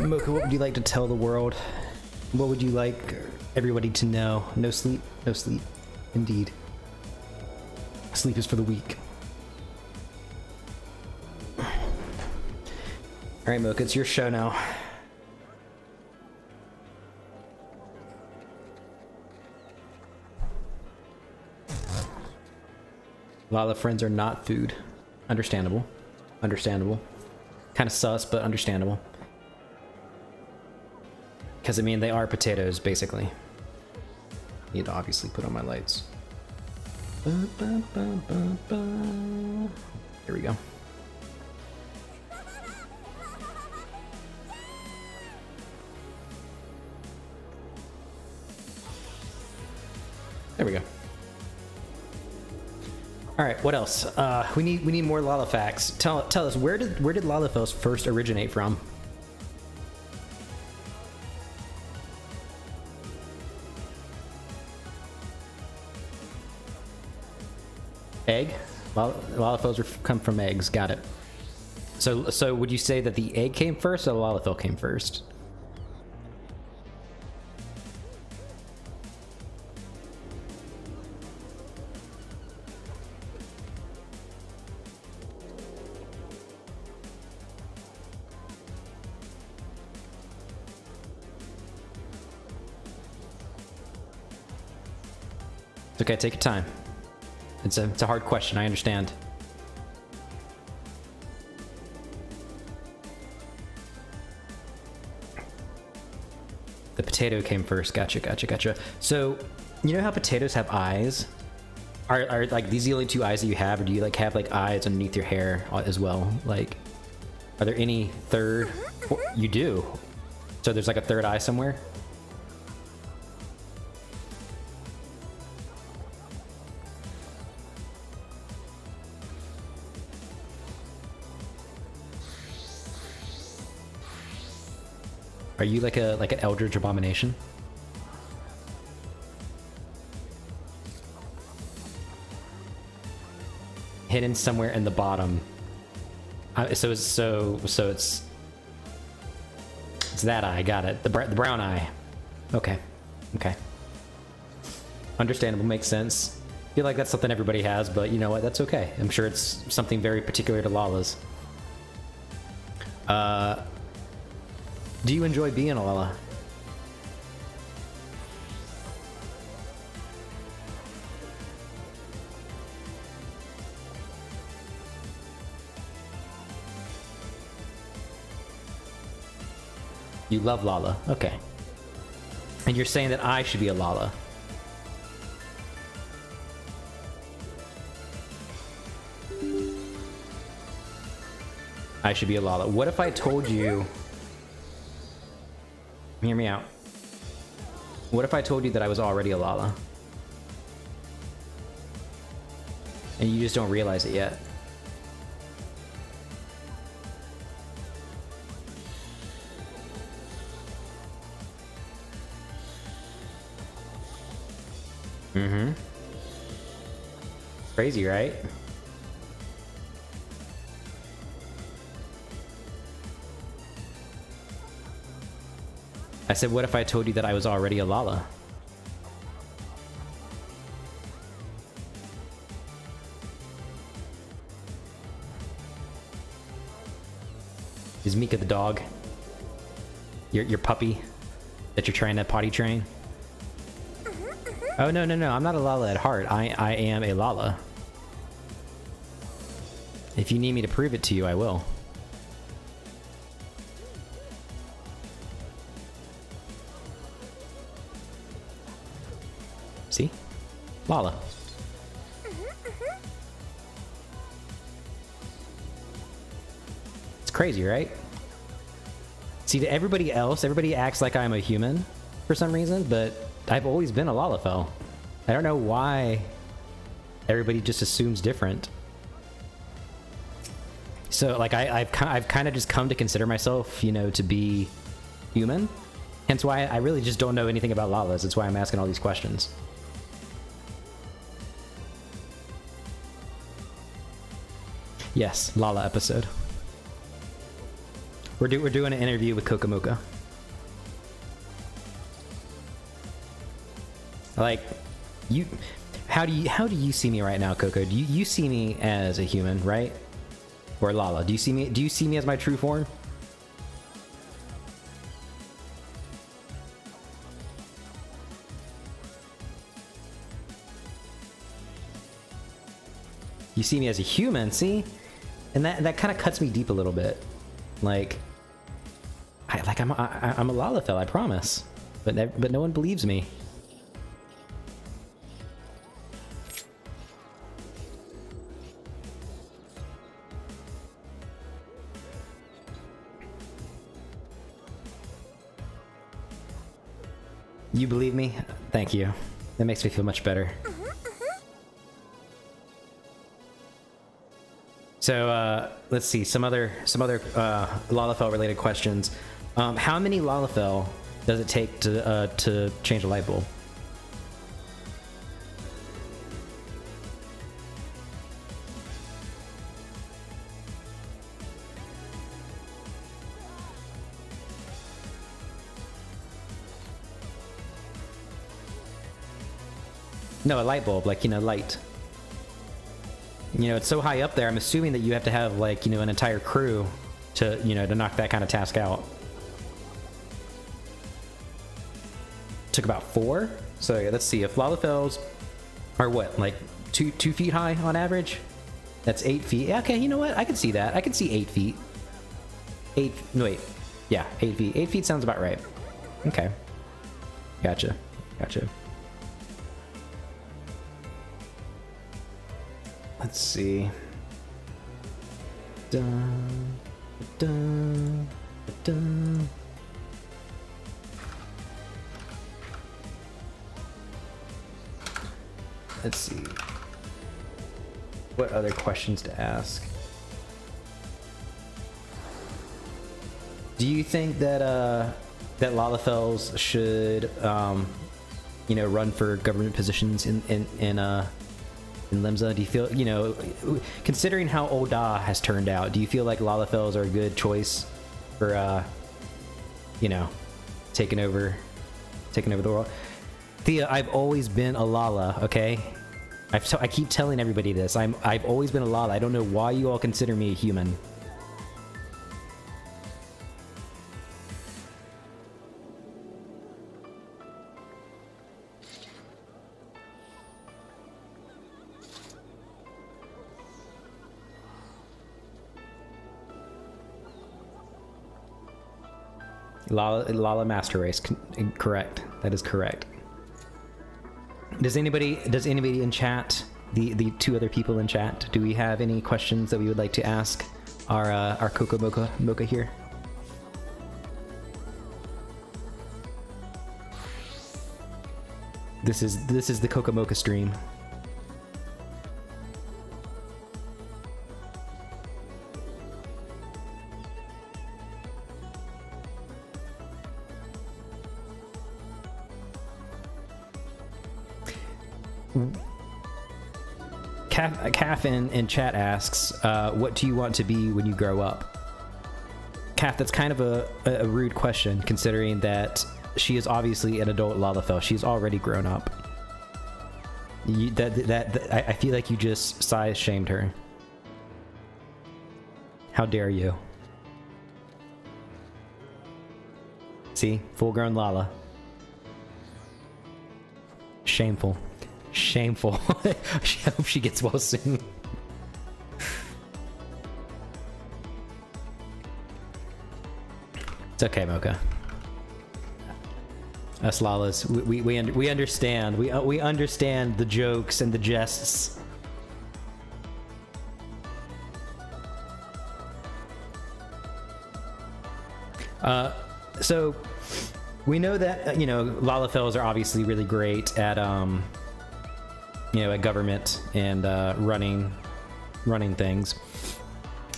Mocha, what would you like to tell the world? What would you like everybody to know? No sleep? No sleep. Indeed. Sleep is for the weak. Alright, Mocha, it's your show now. Lala friends are not food. Understandable. Understandable. Kind of sus, but understandable. Because, I mean, they are potatoes, basically. Need to obviously put on my lights. Here we go. There we go. All right, what else? We need more Lala facts. Tell us, where did Lalafels first originate from? Egg? Lalafels come from eggs. Got it. So would you say that the egg came first or the Lalafell came first? It's okay, take your time. It's a hard question, I understand. The potato came first. Gotcha. So, you know how potatoes have eyes? Are like these the only two eyes that you have, or do you like have like eyes underneath your hair as well? Like, are there any third? You do. So there's like a third eye somewhere? Are you like an eldritch abomination? Hidden somewhere in the bottom. So it's that eye. Got it. The brown eye. Okay. Understandable. Makes sense. I feel like that's something everybody has, but you know what? That's okay. I'm sure it's something very particular to Lala's. Do you enjoy being a Lala? You love Lala. Okay. And you're saying that I should be a Lala. I should be a Lala. What if I told you... Hear me out. What if I told you that I was already a Lala? And you just don't realize it yet? Mm-hmm. Crazy, right? I said, what if I told you that I was already a Lala? Is Mika the dog? Your puppy that you're trying to potty train? Oh, no. I'm not a Lala at heart. I am a Lala. If you need me to prove it to you, I will. See? Lala. It's crazy, right? See, to everybody else, everybody acts like I'm a human for some reason, but I've always been a Lalafell. I don't know why everybody just assumes different. So, like, I've kind of just come to consider myself, you know, to be human. Hence why I really just don't know anything about Lalas. That's why I'm asking all these questions. Yes, Lala episode. We're doing an interview with COCO MOKA. Like, you, how do you see me right now, Coco? Do you see me as a human, right? Or Lala? Do you see me as my true form? You see me as a human, see? And that kind of cuts me deep a little bit. Like, I'm a Lalafell, I promise. But no one believes me. You believe me? Thank you. That makes me feel much better. So let's see some other Lalafell related questions. How many Lalafell does it take to change a light bulb? No, a light bulb, like, you know, light. You know, it's so high up there, I'm assuming that you have to have, like, you know, an entire crew to, you know, to knock that kind of task out. Took about 4? So yeah, let's see, if Lalafells are what, like 2 feet high on average? That's 8 feet. Yeah, okay, you know what? I can see that. I can see 8 feet. 8, no wait. Yeah, 8 feet. 8 feet sounds about right. Okay. Gotcha. Gotcha. Let's see. Dun, dun, dun. Let's see. What other questions to ask? Do you think that that Lalafells should, you know, run for government positions in Limsa? Do you feel, you know, considering how Oda has turned out, do you feel like Lalafells are a good choice for, you know, taking over the world? Thea, I've always been a Lala, okay? I keep telling everybody this. I've always been a Lala. I don't know why you all consider me a human. Lala Master Race, correct. That is correct. Does anybody in chat, the 2 other people in chat, do we have any questions that we would like to ask our COCO MOKA here? This is the COCO MOKA stream. Calf in chat asks, what do you want to be when you grow up? Calf, that's kind of a rude question, considering that she is obviously an adult Lalafell. She's already grown up. I feel like you just size shamed her. How dare you? See? Full-grown Lala. Shameful. Shameful. I hope she gets well soon. It's okay, Mocha. Us Lalas, we understand. We understand the jokes and the jests. So we know that, you know, Lalafels are obviously really great at, you know, at government and running things.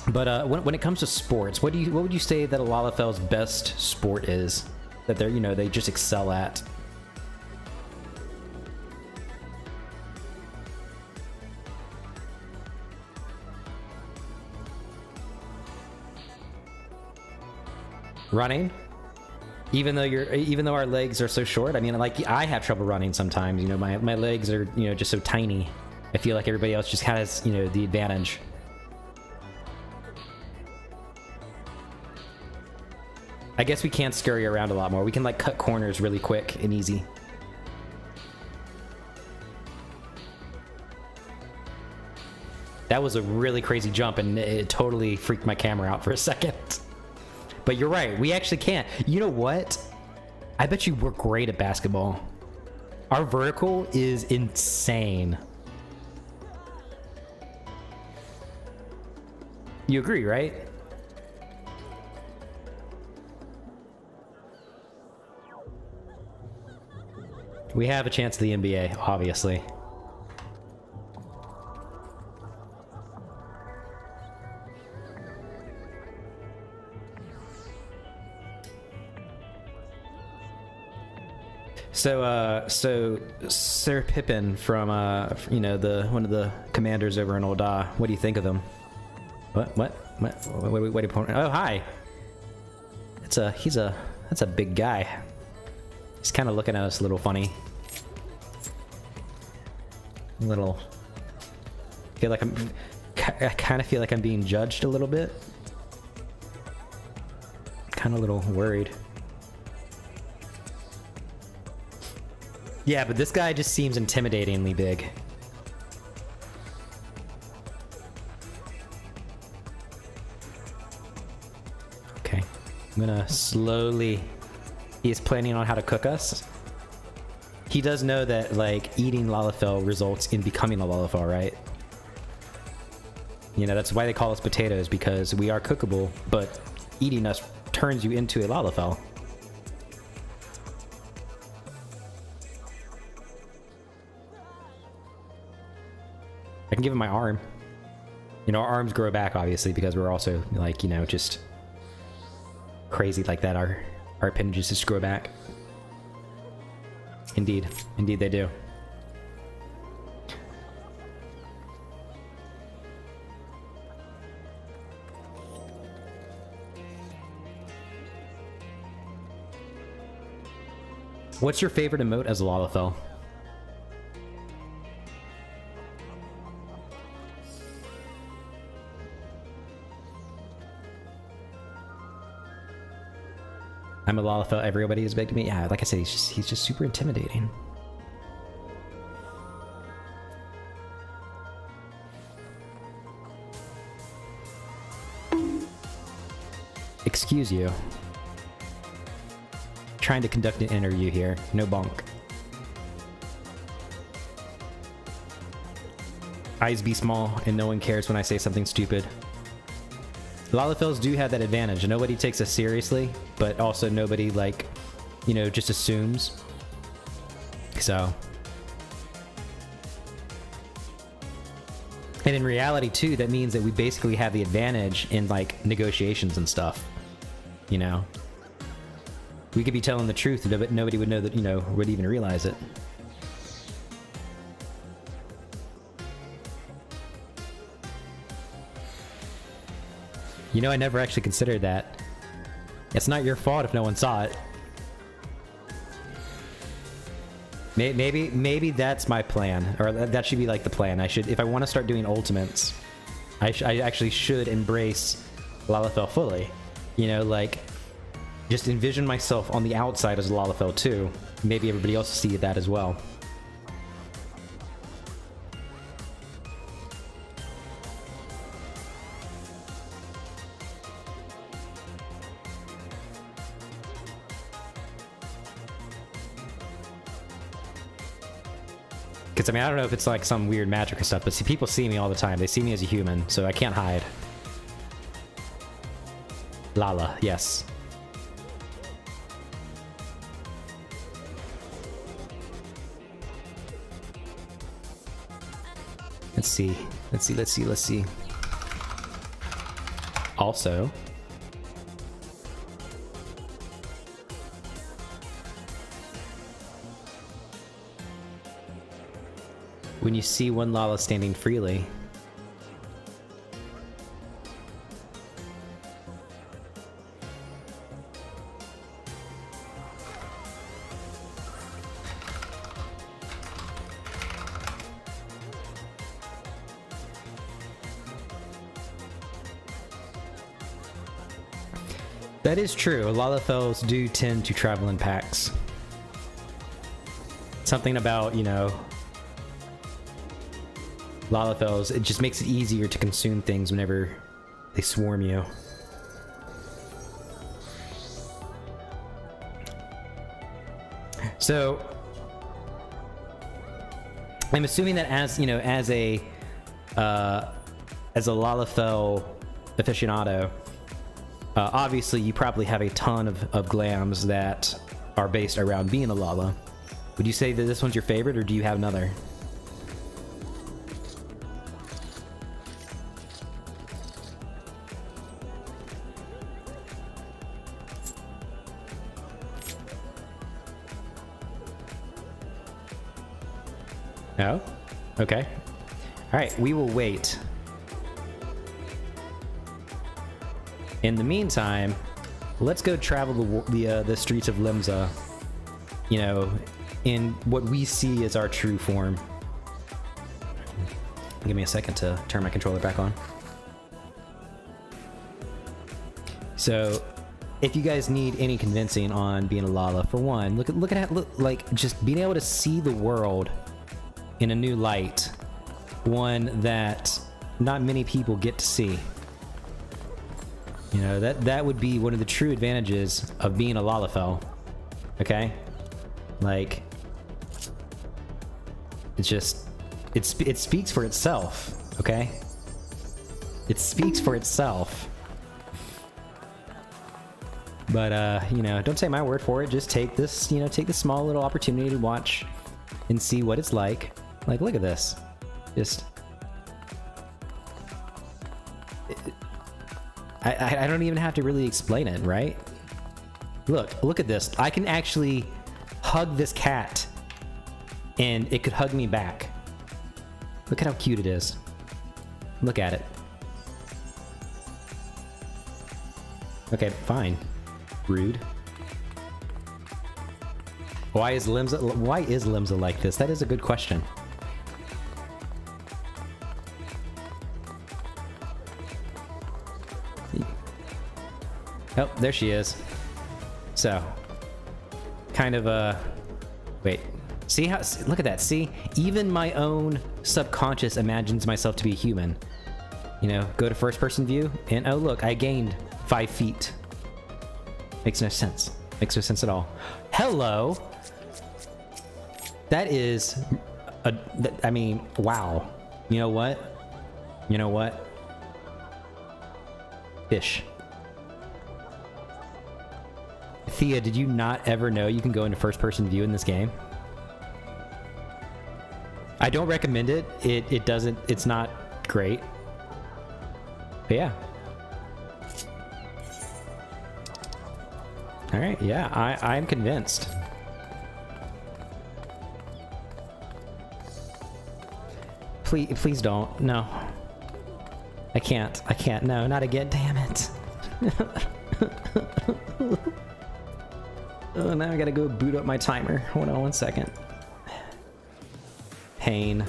But when it comes to sports, what would you say that a Lalafel's best sport is? That they're, you know, they just excel at? Running? Even though our legs are so short, I mean, like, I have trouble running sometimes. You know, my legs are, you know, just so tiny. I feel like everybody else just has, you know, the advantage. I guess we can't scurry around a lot more. We can, like, cut corners really quick and easy. That was a really crazy jump, and it totally freaked my camera out for a second. But you're right, we actually can't. You know what? I bet you we're great at basketball. Our vertical is insane. You agree, right? We have a chance at the NBA, obviously. So Sir Pippin from you know, one of the commanders over in Olda. What do you think of him? What? Oh, hi. That's a big guy. He's kind of looking at us a little funny. I kind of feel like I'm being judged a little bit. Kind of a little worried. Yeah, but this guy just seems intimidatingly big. Okay, I'm gonna slowly... He is planning on how to cook us. He does know that, like, eating Lalafell results in becoming a Lalafell, right? You know, that's why they call us potatoes, because we are cookable, but eating us turns you into a Lalafell. I can give him my arm. You know, our arms grow back, obviously, because we're also, like, you know, just crazy like that. Our appendages just grow back. Indeed. Indeed they do. What's your favorite emote as a Lalafell? I'm a Lalafell, everybody is big to me. Yeah, like I said, he's just super intimidating. Excuse you. Trying to conduct an interview here. No bonk. Eyes be small, and no one cares when I say something stupid. Lalafells do have that advantage. Nobody takes us seriously, but also nobody, like, you know, just assumes. So. And in reality, too, that means that we basically have the advantage in, like, negotiations and stuff. You know? We could be telling the truth, but nobody would know that, you know, would even realize it. You know, I never actually considered that. It's not your fault if no one saw it. Maybe that's my plan, or that should be like the plan. I should, if I want to start doing ultimates, I actually should embrace Lalafell fully. You know, like, just envision myself on the outside as Lalafell too. Maybe everybody else will see that as well. Because, I mean, I don't know if it's like some weird magic or stuff, but see, people see me all the time. They see me as a human, so I can't hide. Lala, yes. Let's see. Let's see, let's see, let's see. Also, when you see one Lala standing freely, that is true. Lalafels do tend to travel in packs. Something about, you know, Lalafels, it just makes it easier to consume things whenever they swarm you. So, I'm assuming that as, you know, as a Lalafell aficionado, obviously you probably have a ton of glams that are based around being a Lala. Would you say that this one's your favorite, or do you have another? No? Okay. Alright, we will wait. In the meantime, let's go travel the streets of Limsa, you know, in what we see as our true form. Give me a second to turn my controller back on. So, if you guys need any convincing on being a Lala, for one, look at like just being able to see the world in a new light, one that not many people get to see. You know, that would be one of the true advantages of being a Lalafell. Okay? Like, it's just, it speaks for itself, okay? It speaks for itself. But, you know, don't take my word for it. Just take this, you know, take this small little opportunity to watch and see what it's like. Like, look at this. Just... I don't even have to really explain it, right? Look at this. I can actually hug this cat, and it could hug me back. Look at how cute it is. Look at it. Okay, fine. Rude. Why is Limsa like this? That is a good question. Oh, there she is. So, kind of wait. See how? Look at that. See, even my own subconscious imagines myself to be a human. You know, go to first-person view, and oh look, I gained 5 feet. Makes no sense. Makes no sense at all. Hello. That is, I mean, wow. You know what? You know what? Fish. Thea, did you not ever know you can go into first-person view in this game? I don't recommend it. It doesn't, it's not great. But yeah. Alright, yeah, I'm convinced. Please don't. No. I can't. No, not again. Damn it. Oh, now I gotta go boot up my timer. Hold on 1 second. Pain.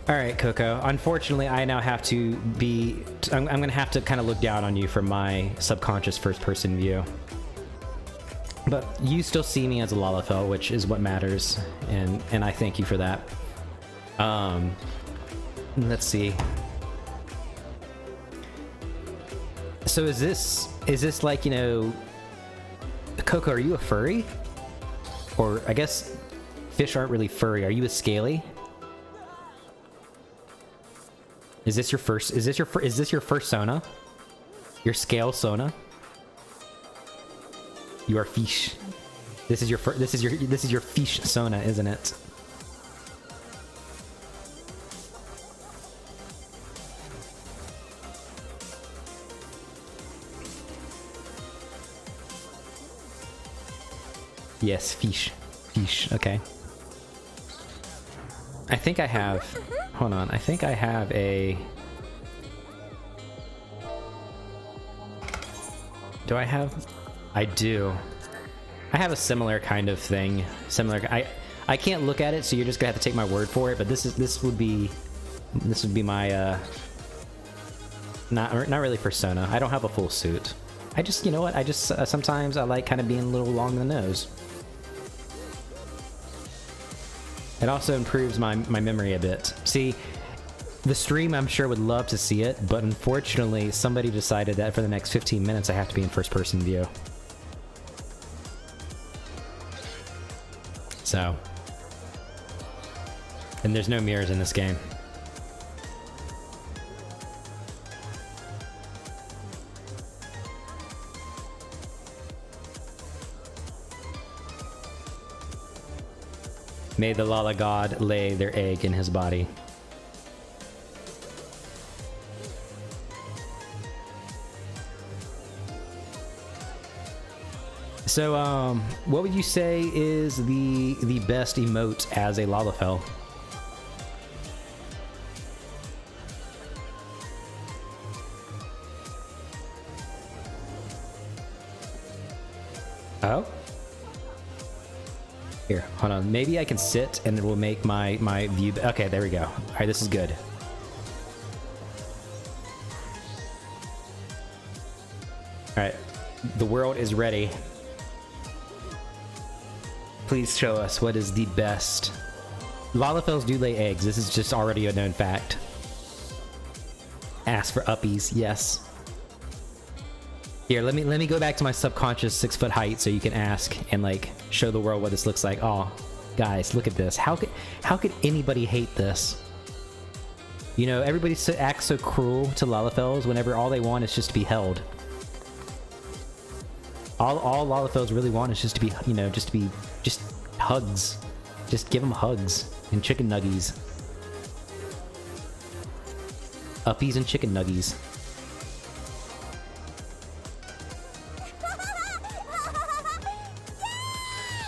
Alright, Coco. Unfortunately, I now have to be... I'm gonna have to kind of look down on you from my subconscious first-person view. But you still see me as a Lalafell, which is what matters, and I thank you for that. Let's see. So is this like, you know, Coco, are you a furry? Or I guess fish aren't really furry. Are you a scaly? Is this your first? Is this your first Sona? Your scale Sona? You are fish. This is your fish Sona, isn't it? Yes, fish. Fish, okay. I think I have... Hold on, I think I have a... Do I have... I do. I have a similar kind of thing. Similar... I can't look at it, so you're just gonna have to take my word for it, but this would be my, Not really persona. I don't have a full suit. I just, you know what, I just, sometimes I like kind of being a little long in the nose. It also improves my memory a bit. See, the stream I'm sure would love to see it, but unfortunately somebody decided that for the next 15 minutes I have to be in first person view. So. And there's no mirrors in this game. May the Lala God lay their egg in his body. So, what would you say is the best emote as a Lalafell? Oh? Here, hold on. Maybe I can sit and it will make my view... Okay, there we go. Alright, this is good. Alright. The world is ready. Please show us what is the best. Lalafells do lay eggs. This is just already a known fact. Ask for uppies, yes. Here, let me go back to my subconscious 6-foot height so you can ask and like show the world what this looks like. Oh, guys, look at this. How could anybody hate this? You know, everybody acts so cruel to Lalafells whenever all they want is just to be held. All Lalafells really want is just to be, you know, just hugs. Just give them hugs and chicken nuggies. Uppies and chicken nuggies.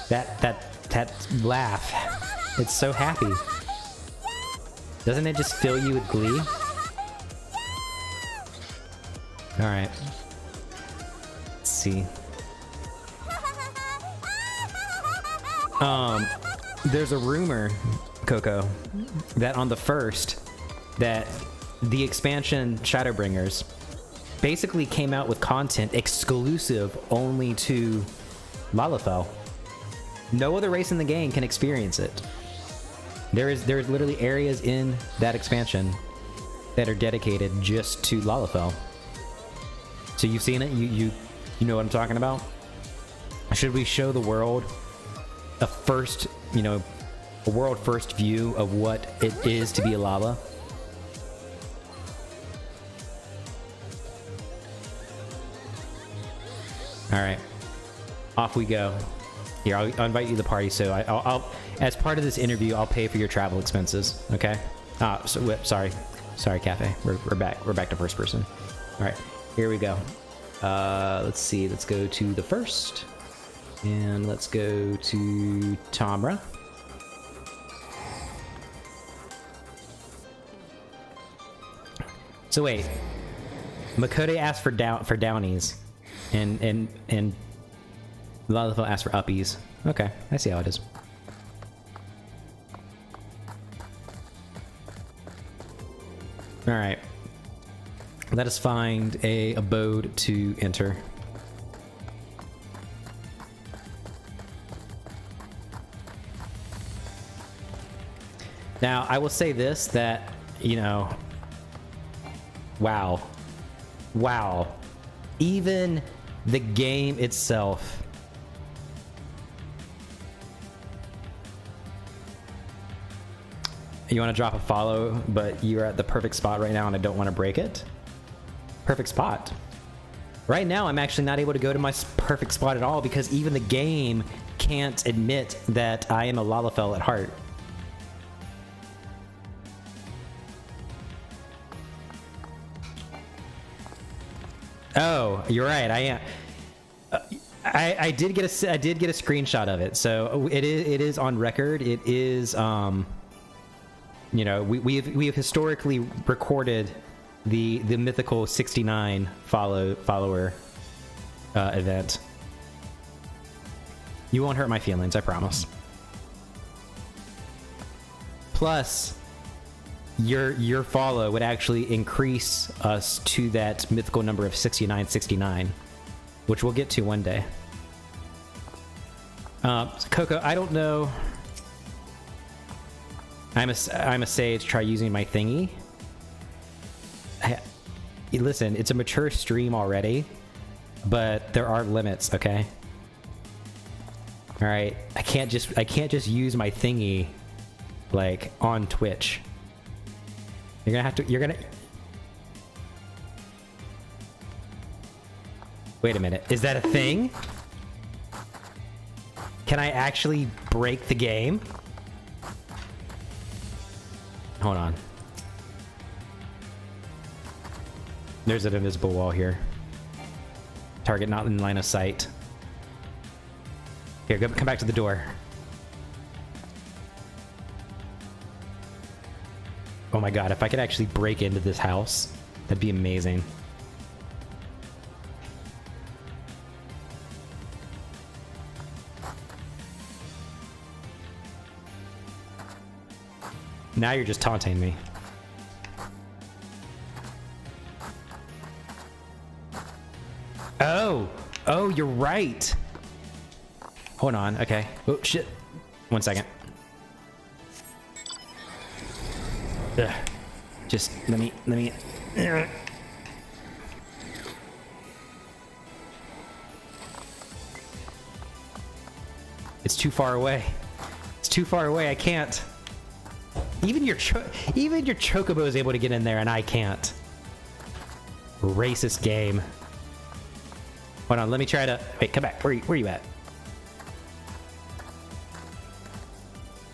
That laugh. It's so happy. Doesn't it just fill you with glee? Alright. Let's see. There's a rumor, COCO, that on the first, that the expansion Shadowbringers basically came out with content exclusive only to Lalafell. No other race in the game can experience it. There's literally areas in that expansion that are dedicated just to Lalafell. So you've seen it? You know what I'm talking about? Should we show the world a first, you know, a world first view of what it is to be a Lala? Alright. Off we go. Here, I'll invite you to the party, so I'll as part of this interview, I'll pay for your travel expenses, okay? Sorry, Cafe. We're back. We're back to first person. All right, here we go. Let's see. Let's go to the first, and let's go to Tamra. So wait, Makode asked for downies, and Lalafell asked for uppies. Okay, I see how it is. All right. Let us find a abode to enter. Now, I will say this, that, you know, wow. Even the game itself You want to drop a follow, but you're at the perfect spot right now and I don't want to break it? Perfect spot. Right now, I'm actually not able to go to my perfect spot at all because even the game can't admit that I am a Lalafell at heart. Oh, you're right. I am. I did get a screenshot of it, so it is on record. It is you know, we have historically recorded the mythical 69 follower event. You won't hurt my feelings, I promise. Plus, your follow would actually increase us to that mythical number of 6969, which we'll get to one day. Coco, I don't know. I'm a sage. Try using my thingy. Listen, it's a mature stream already, but there are limits. Okay. All right. I can't just use my thingy like on Twitch. You're gonna have to. You're gonna. Wait a minute. Is that a thing? Can I actually break the game? Hold on. There's an invisible wall here. Target not in line of sight. Here, come back to the door. Oh my god, if I could actually break into this house, that'd be amazing. Now you're just taunting me. Oh, you're right. Hold on, okay. Oh, shit. 1 second. Ugh. Just let me. It's too far away. It's too far away. I can't. Even your chocobo is able to get in there, and I can't. Racist game. Hold on. Let me try to. Wait, come back. Where are you at?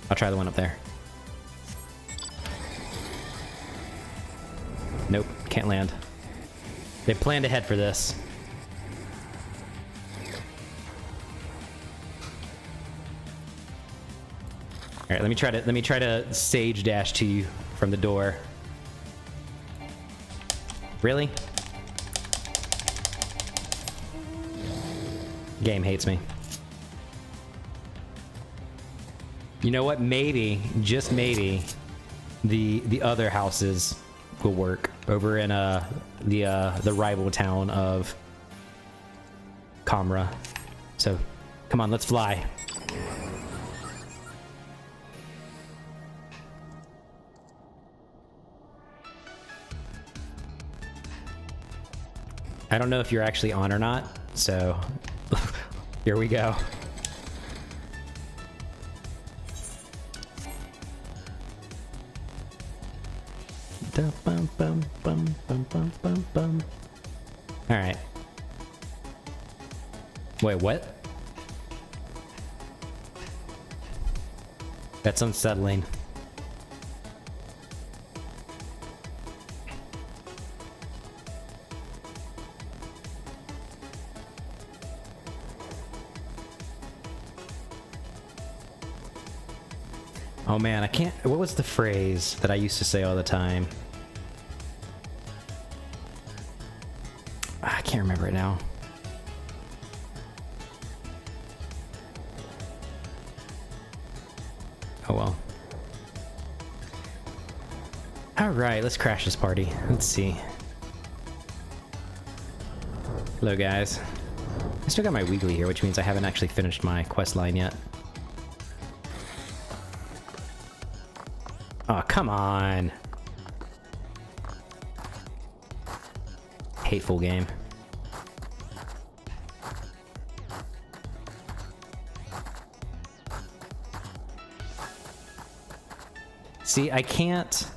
I'll try the one up there. Nope, can't land. They planned ahead for this. All right, let me try to sage dash to you from the door. Really? Game hates me. You know what? Maybe, just maybe, the other houses will work over in the rival town of Kamra. So, come on, let's fly. I don't know if you're actually on or not, so here we go. All right. Wait, what? That's unsettling. Oh man, I can't. What was the phrase that I used to say all the time? I can't remember it now. Oh well. Alright, let's crash this party. Let's see. Hello guys. I still got my Weekly here, which means I haven't actually finished my quest line yet. Oh, come on. Hateful game. See, I can't.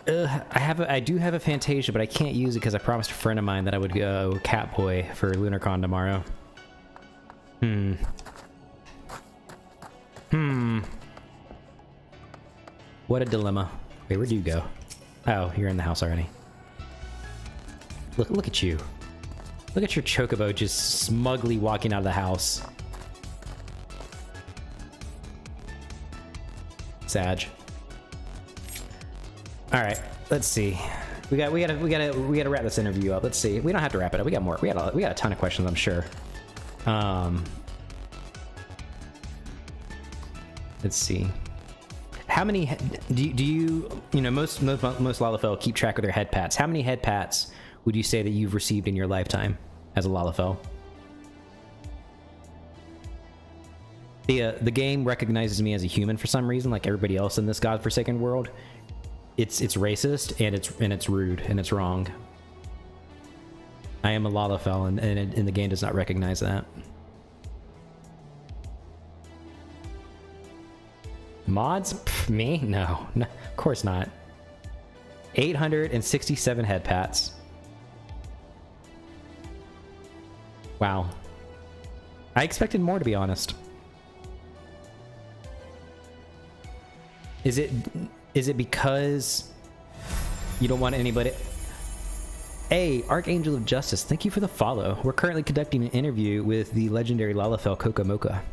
I do have a Fantasia, but I can't use it because I promised a friend of mine that I would go Catboy for LunarCon tomorrow. What a dilemma. Wait, where'd you go? Oh, you're in the house already. Look at you. Look at your chocobo just smugly walking out of the house. Sag. All right, let's see. We gotta wrap this interview up. Let's see. We don't have to wrap it up. We got more. We got a ton of questions, I'm sure. Let's see. How many do you know? Most Lalafell keep track of their head pats. How many head pats would you say that you've received in your lifetime as a Lalafell? The game recognizes me as a human for some reason, like everybody else in this godforsaken world. It's racist and it's rude and it's wrong. I am a Lalafell and the game does not recognize that. Mods? Pff, me? No, of course not. 867 head pats. Wow. I expected more, to be honest. Is it because you don't want anybody? Hey, Archangel of Justice, thank you for the follow. We're currently conducting an interview with the legendary Lalafell COCO MOKA.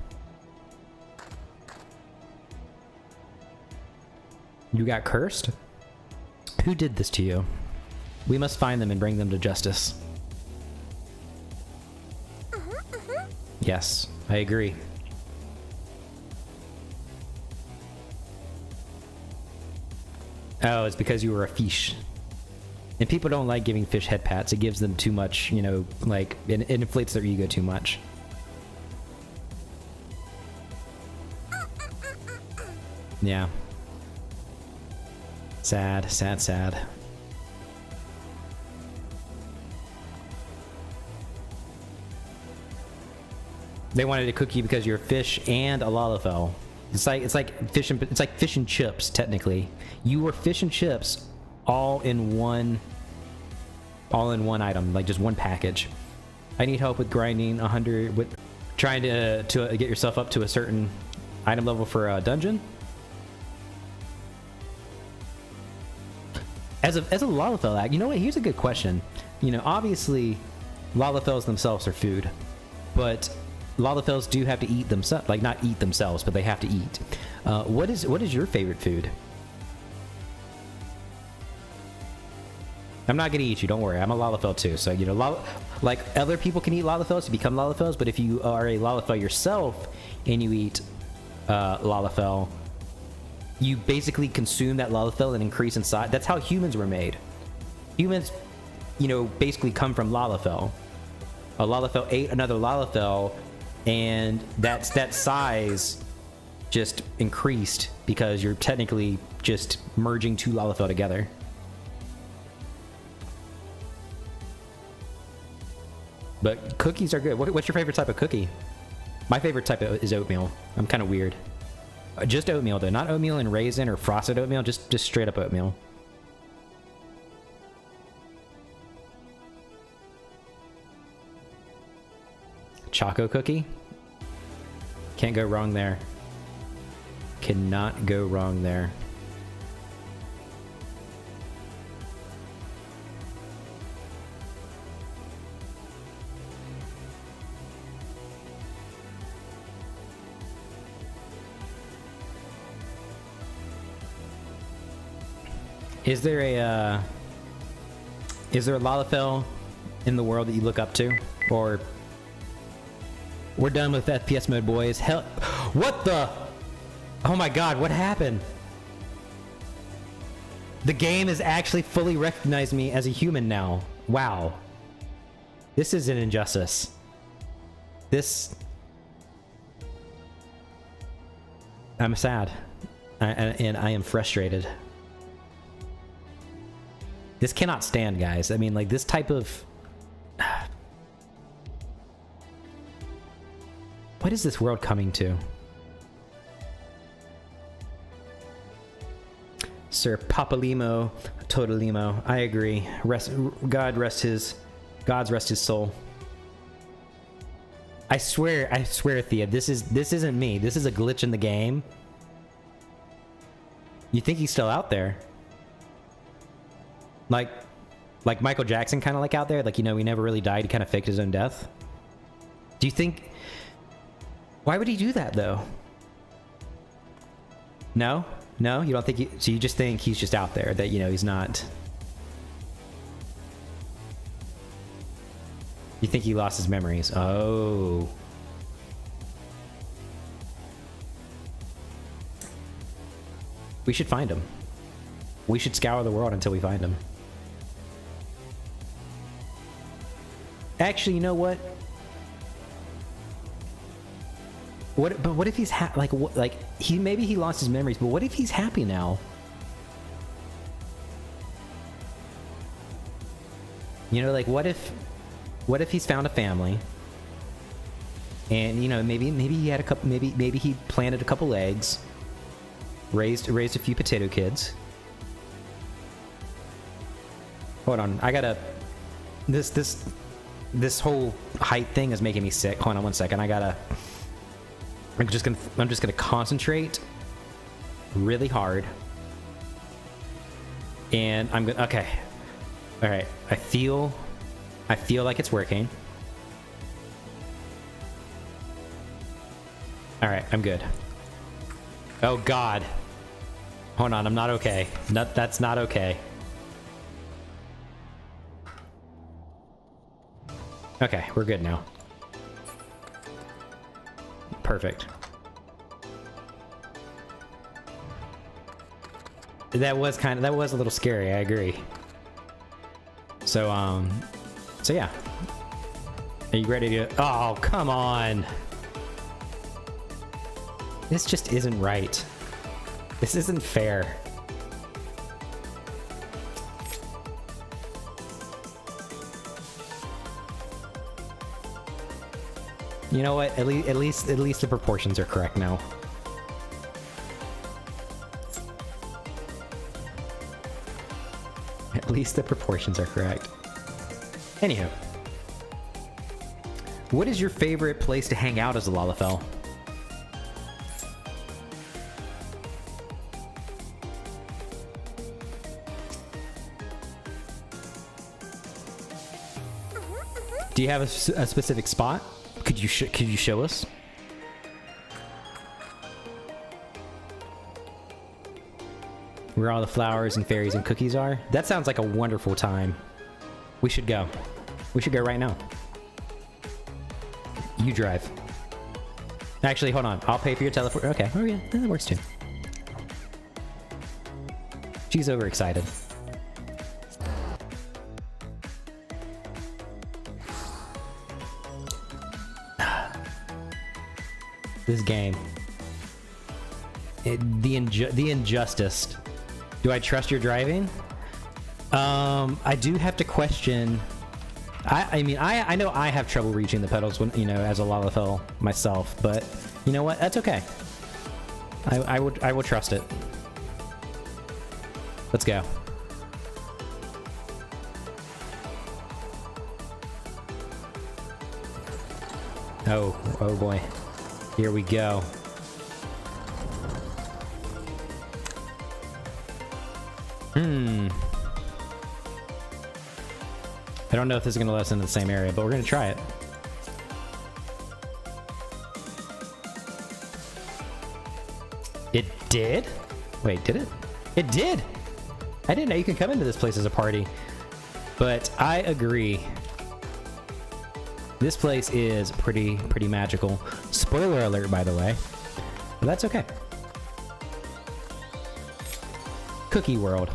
You got cursed? Who did this to you? We must find them and bring them to justice. Yes, I agree. Oh, it's because you were a fish. And people don't like giving fish head pats. It gives them too much, you know, like, it inflates their ego too much. Yeah. Sad, sad, sad. They wanted to cook you because you're a fish and a Lalafell. It's like fish and chips, technically. You were fish and chips all in one item, like just one package. I need help with grinding 100 with trying to get yourself up to a certain item level for a dungeon. As a Lalafell, you know what? Here's a good question. You know, obviously, Lalafells themselves are food, but Lalafells do have to eat themselves. Like, not eat themselves, but they have to eat. What is your favorite food? I'm not gonna eat you. Don't worry. I'm a Lalafell too. So you know, like other people can eat Lalafells to become Lalafells, but if you are a Lalafell yourself and you eat Lalafell, you basically consume that Lalafell and increase in size. That's how humans were made. Humans, you know, basically come from Lalafell. A Lalafell ate another Lalafell, and that size just increased because you're technically just merging two Lalafell together. But cookies are good. What's your favorite type of cookie? My favorite type is oatmeal. I'm kind of weird. Just oatmeal though, not oatmeal and raisin or frosted oatmeal, just straight up oatmeal. Choco cookie? Can't go wrong there. Cannot go wrong there. Is there a Lalafell in the world that you look up to? Or we're done with FPS mode, boys. Hell, what the? Oh my god, what happened? The game has actually fully recognized me as a human now. Wow. This is an injustice. I'm sad. And I am frustrated. This cannot stand, guys. I mean, like, this type of... What is this world coming to? Sir Papalimo Totolimo. I agree. God's rest his soul. I swear, Thea, this isn't me. This is a glitch in the game. You think he's still out there? Like Michael Jackson, kind of like out there. Like, you know, he never really died. He kind of faked his own death. Do you think? Why would he do that though? No, you don't think? So you just think he's just out there? That, you know, he's not. You think he lost his memories? Oh. We should find him. We should scour the world until we find him. Actually, you know what? But what if he's maybe he lost his memories, but what if he's happy now? You know, like what if he's found a family, and, you know, maybe he had a couple, maybe he planted a couple eggs, raised a few potato kids. Hold on, I gotta, this whole height thing is making me sick. Hold on one second, I'm just gonna concentrate really hard, and I'm gonna, okay, all right, I feel like it's working. All right, I'm good. Oh God, hold on, I'm not okay. That's not okay. Okay, we're good now. Perfect. That was a little scary, I agree. So yeah. Are you ready to... Oh, come on! This just isn't right. This isn't fair. You know what? At least the proportions are correct now. At least the proportions are correct. Anyhow, what is your favorite place to hang out as a Lalafell? Do you have a specific spot? Could you show us? Where all the flowers and fairies and cookies are? That sounds like a wonderful time. We should go. We should go right now. You drive. Actually, hold on. I'll pay for your teleport. Okay. Oh yeah, that works too. She's overexcited. This game. The injustice. Do I trust your driving? I do have to question. I mean, I know I have trouble reaching the pedals when, you know, as a Lalafell myself, but you know what? That's okay. I will trust it. Let's go. Oh boy. Here we go. I don't know if this is going to let us in the same area, but we're going to try it. It did? Wait, did it? It did! I didn't know you can come into this place as a party. But I agree. This place is pretty magical. Spoiler alert, by the way. But that's okay. Cookie World.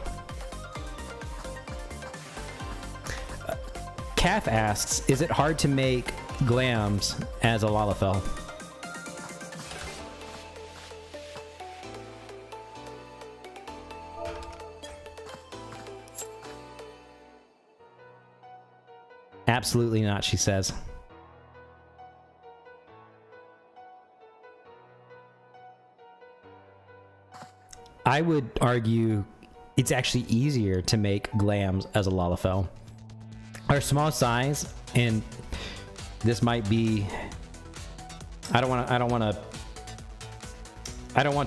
Calf asks, is it hard to make glams as a Lalafell? Absolutely not, she says. I would argue it's actually easier to make glams as a Lalafell. Our small size, and this might be, I don't want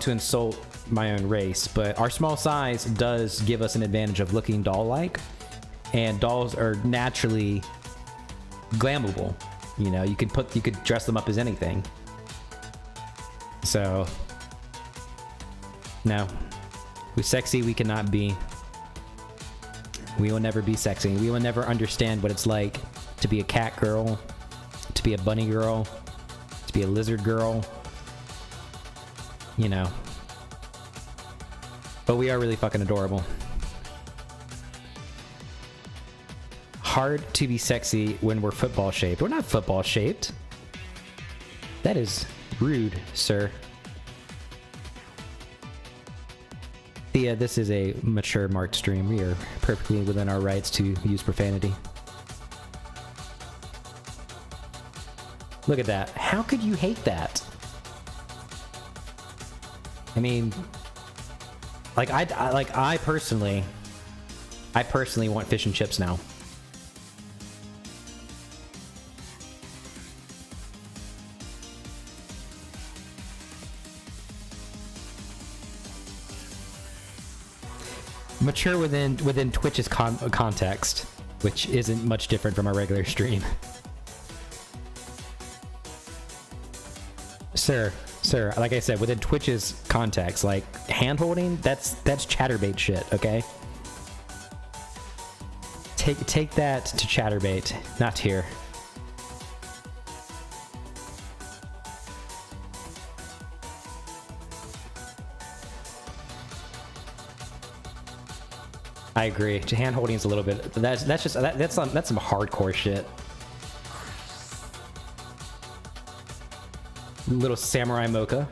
to insult my own race, but our small size does give us an advantage of looking doll-like, and dolls are naturally glammable. You know, you could dress them up as anything. So, no, we sexy we cannot be. We will never be sexy. We will never understand what it's like to be a cat girl, to be a bunny girl, to be a lizard girl. You know. But we are really fucking adorable. Hard to be sexy when we're football shaped. We're not football shaped. That is rude, sir. Thea, this is a mature marked stream. We are perfectly within our rights to use profanity. Look at that. How could you hate that? I mean, I personally want fish and chips now. Mature within Twitch's context, which isn't much different from our regular stream. Sir, like I said, within Twitch's context, like hand holding, that's chatterbait shit, okay? Take that to chatterbait, not here. I agree. Hand holding is a little bit. That's some hardcore shit. Little samurai MOKA.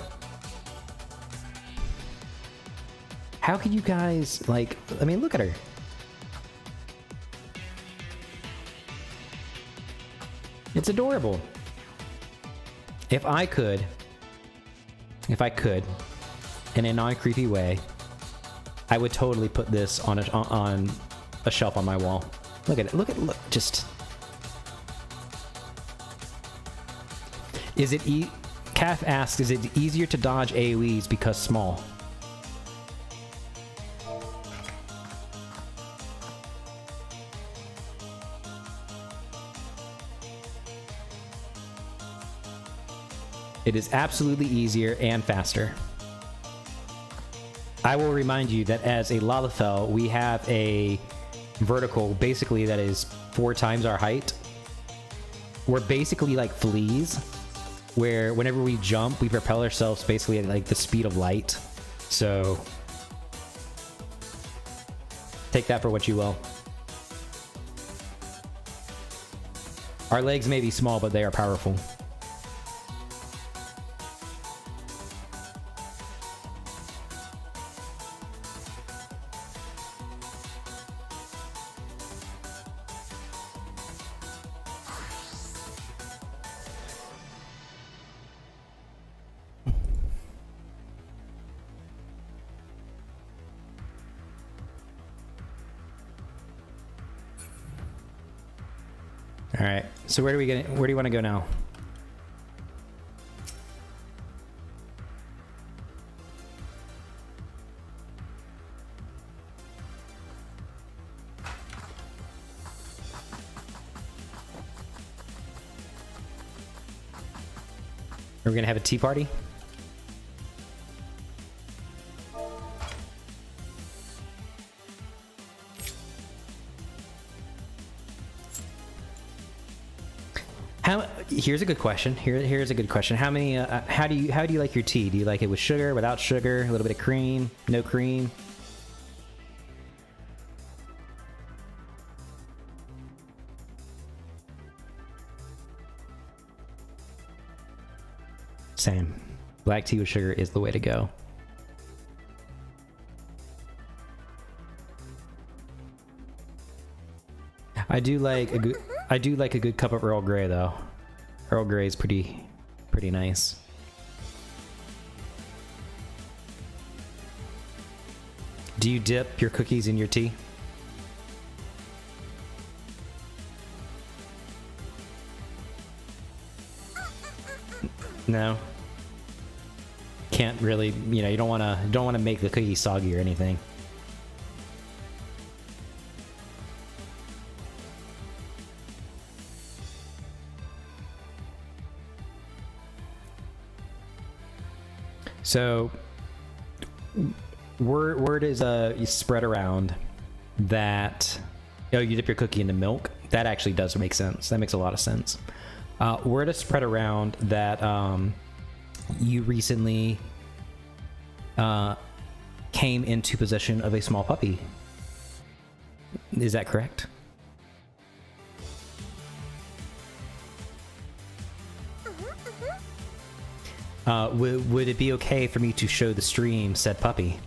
How could you guys like? I mean, look at her. It's adorable. If I could, in a non-creepy way, I would totally put this on a shelf on my wall. Look at it. Look. Just. Is it Calf asks, is it easier to dodge AoEs because small? It is absolutely easier and faster. I will remind you that as a Lalafell, we have a vertical basically that is 4 times our height. We're basically like fleas, where whenever we jump, we propel ourselves basically at like the speed of light. So take that for what you will. Our legs may be small, but they are powerful. All right. So where do you want to go now? Are we gonna have a tea party? Here's a good question. Here's a good question. How many? How do you like your tea? Do you like it with sugar, without sugar, a little bit of cream, no cream? Same. Black tea with sugar is the way to go. I do like a good cup of Earl Grey though. Earl Grey is pretty nice. Do you dip your cookies in your tea? No. Can't really, you know, you don't want to make the cookie soggy or anything. So word is you spread around that you dip your cookie into milk. That actually does make sense. That makes a lot of sense. Word is spread around that you recently came into possession of a small puppy. Is that correct? Would it be okay for me to show the stream said puppy?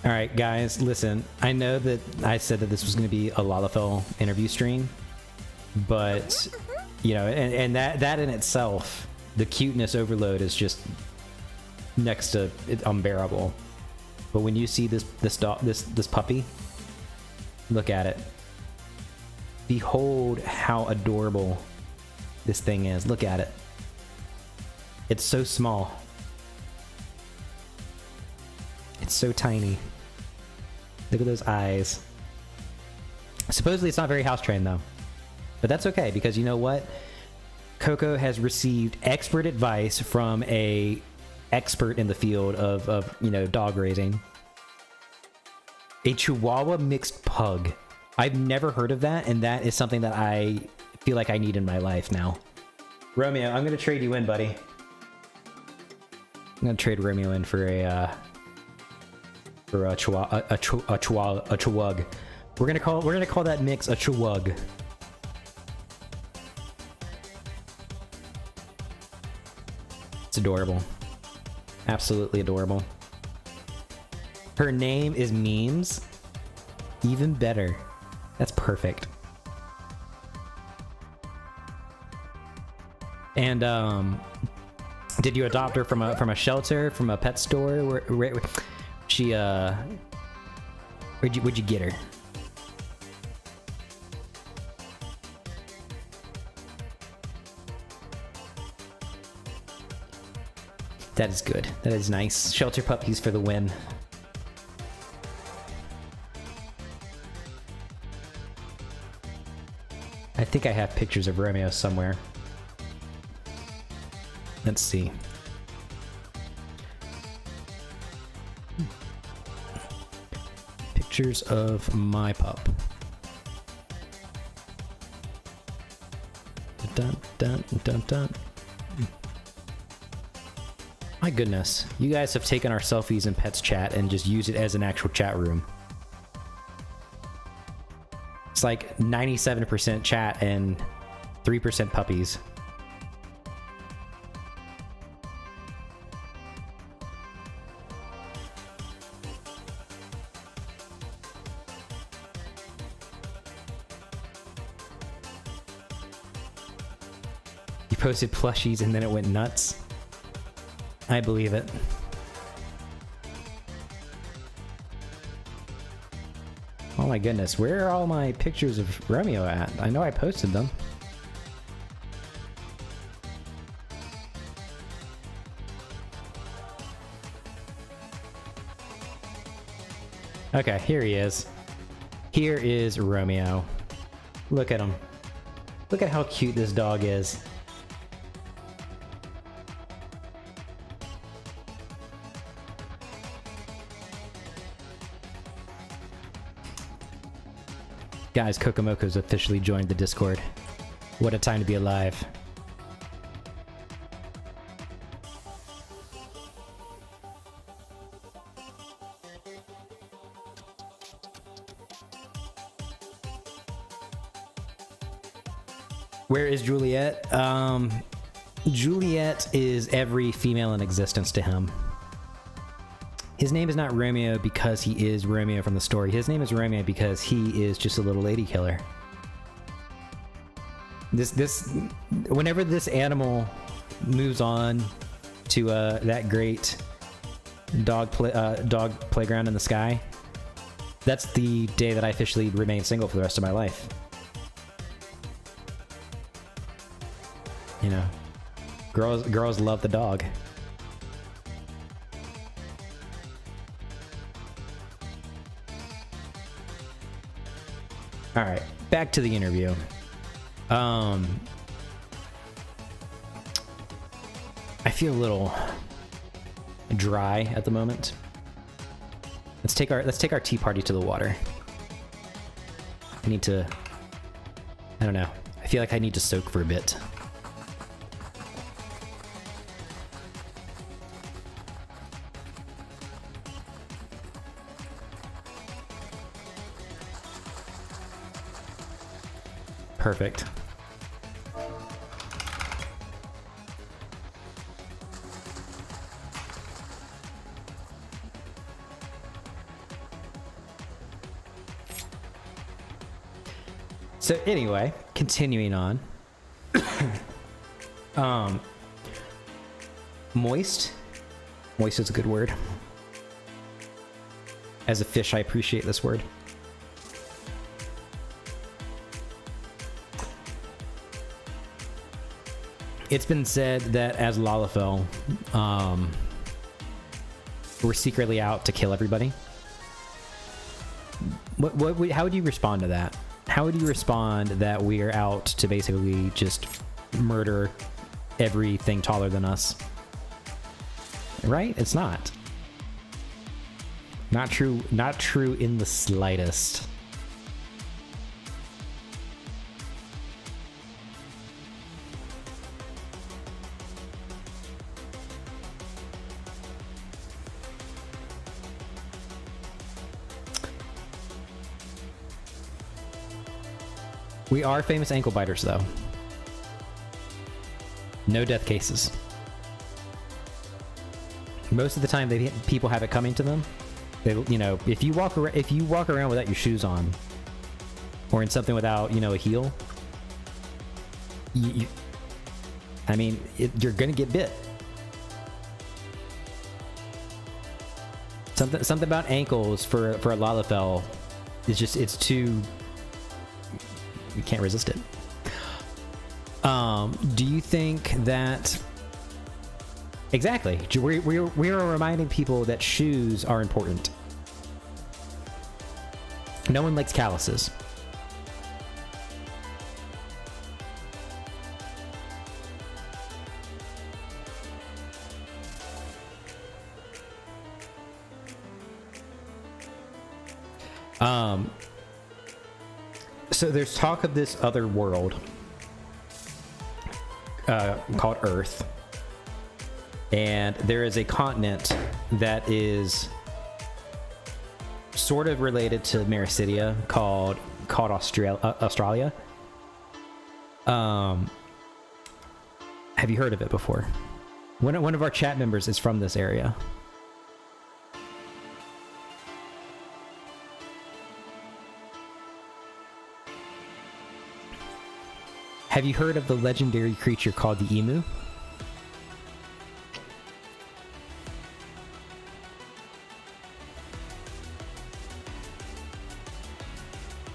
All right, guys, listen. I know that I said that this was going to be a Lalafell interview stream, but you know, and that in itself, the cuteness overload is just next to unbearable. But when you see this puppy, look at it. Behold how adorable this thing is. Look at it. It's so small. It's so tiny. Look at those eyes. Supposedly it's not very house trained though. But that's okay, because you know what? COCO has received expert advice from a expert in the field of you know, dog raising. A Chihuahua mixed pug. I've never heard of that, and that is something that I feel like I need in my life now. Romeo, I'm gonna trade you in, buddy. I'm gonna trade Romeo in for a Chihuahua. We're gonna call that mix a Chihuahua. It's adorable. Absolutely adorable. Her name is Memes. Even better. That's perfect. And did you adopt her from a shelter, from a pet store? Where she where'd you get her? That is good. That is nice. Shelter puppies for the win. I think I have pictures of Romeo somewhere. Let's see. Pictures of my pup. Dun, dun, dun, dun. My goodness, you guys have taken our selfies in Pets Chat and just used it as an actual chat room. It's like 97% chat and 3% puppies. You posted plushies and then it went nuts. I believe it. Oh my goodness, where are all my pictures of Romeo at? I know I posted them. Okay, here he is. Here is Romeo. Look at him. Look at how cute this dog is. Guys, COCO's officially joined the Discord. What a time to be alive. Where is Juliet? Juliet is every female in existence to him. His name is not Romeo because he is Romeo from the story. His name is Romeo because he is just a little lady killer. Whenever this animal moves on to that great dog playground in the sky, that's the day that I officially remain single for the rest of my life. You know, girls love the dog. All right, back to the interview. I feel a little dry at the moment. Let's take our tea party to the water. I don't know. I feel like I need to soak for a bit. Perfect. So anyway, continuing on. Moist. Moist is a good word. As a fish, I appreciate this word. It's been said that as Lalafell, we're secretly out to kill everybody. How would you respond to that? How would you respond that we are out to basically just murder everything taller than us? Right? It's not. Not true. Not true in the slightest. We are famous ankle biters, though. No death cases. Most of the time, people have it coming to them. You know, if you walk around without your shoes on, or in something without, a heel, you're gonna get bit. Something about ankles for a Lalafell is just, it's too. You can't resist it. Do you think that... Exactly. We are reminding people that shoes are important. No one likes calluses. So there's talk of this other world called Earth, and there is a continent that is sort of related to Mericidia called Australia. Have you heard of it before? One of our chat members is from this area. Have you heard of the legendary creature called the emu?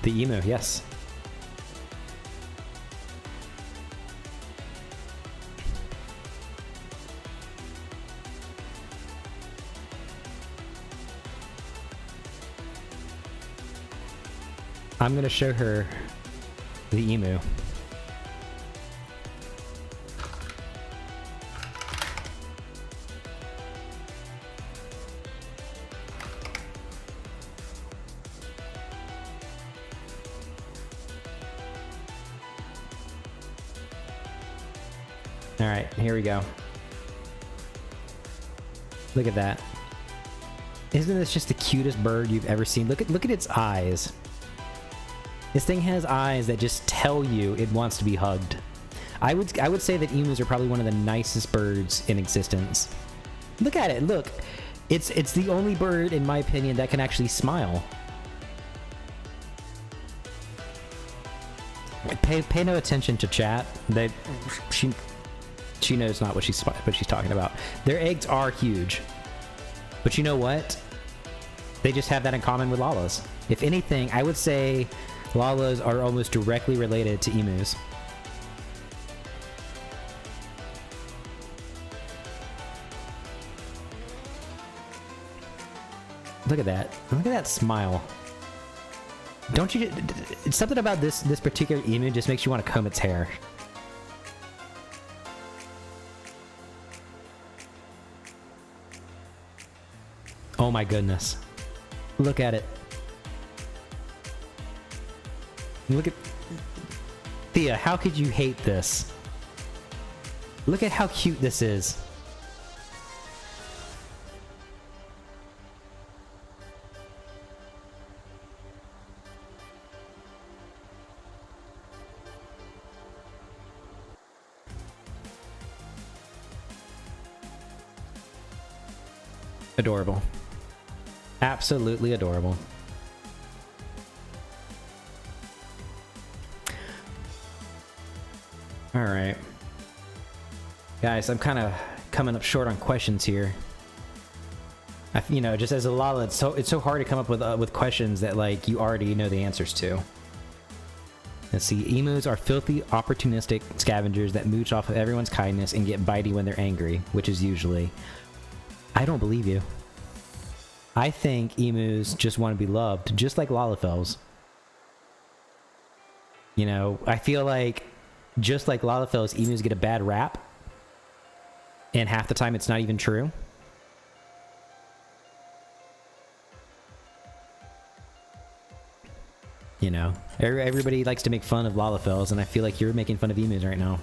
The emu, yes. I'm going to show her the emu. All right, here we go. Look at that. Isn't this just the cutest bird you've ever seen? Look at its eyes. This thing has eyes that just tell you it wants to be hugged. I would say that emus are probably one of the nicest birds in existence. Look at it. Look. It's the only bird, in my opinion, that can actually smile. Pay no attention to chat. She knows not what she's talking about. Their eggs are huge, but you know what? They just have that in common with lalas. If anything, I would say lalas are almost directly related to emus. Look at that. Look at that smile. Don't you... Something about this particular emu just makes you want to comb its hair. Oh my goodness. Look at it. Look at... Thea, how could you hate this? Look at how cute this is. Adorable. Absolutely adorable. All right. Guys, I'm kind of coming up short on questions here. You know, just as a lala, it's so hard to come up with questions that like you already know the answers to. Let's see. Emus are filthy, opportunistic scavengers that mooch off of everyone's kindness and get bitey when they're angry, which is usually... I don't believe you. I think emus just want to be loved, just like lalafels. You know, I feel like just like lalafels, emus get a bad rap, and half the time it's not even true. You know, everybody likes to make fun of lalafels, and I feel like you're making fun of emus right now.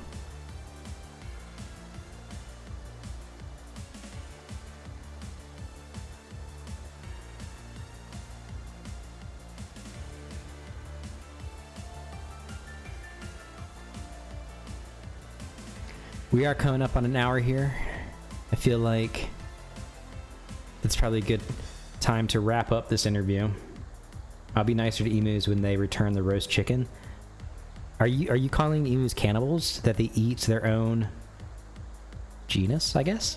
We are coming up on an hour here. I feel like it's probably a good time to wrap up this interview. I'll be nicer to emus when they return the roast chicken. Are you calling emus cannibals? That they eat their own genus, I guess?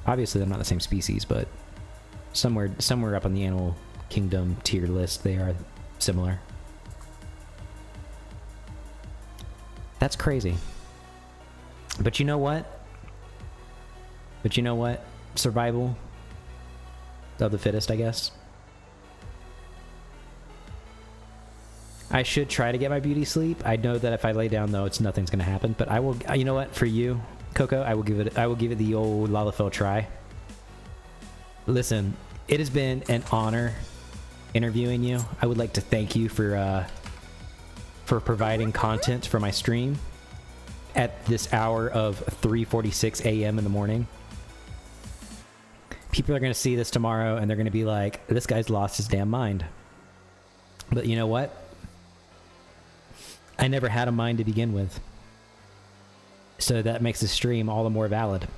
Obviously they're not the same species, but somewhere up on the animal kingdom tier list they are similar. That's crazy. But you know what? Survival of the fittest, I guess. I should try to get my beauty sleep. I know that if I lay down, though, nothing's going to happen. But I will. You know what? For you, Coco, I will give it the old lalafell try. Listen, it has been an honor interviewing you. I would like to thank you for providing content for my stream at this hour of 3:46 a.m. in the morning. People are going to see this tomorrow and they're going to be like, this guy's lost his damn mind. But you know what? I never had a mind to begin with. So that makes the stream all the more valid.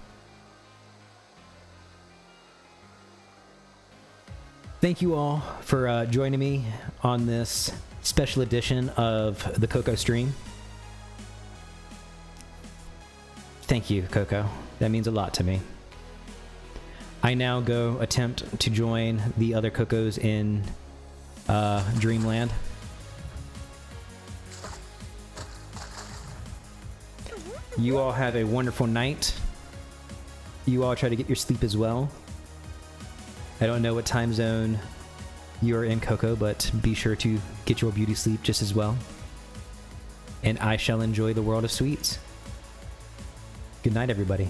Thank you all for joining me on this special edition of the COCO stream. Thank you, Coco. That means a lot to me. I now go attempt to join the other Cocos in Dreamland. You all have a wonderful night. You all try to get your sleep as well. I don't know what time zone you're in, Coco, but be sure to get your beauty sleep just as well. And I shall enjoy the world of sweets. Good night, everybody.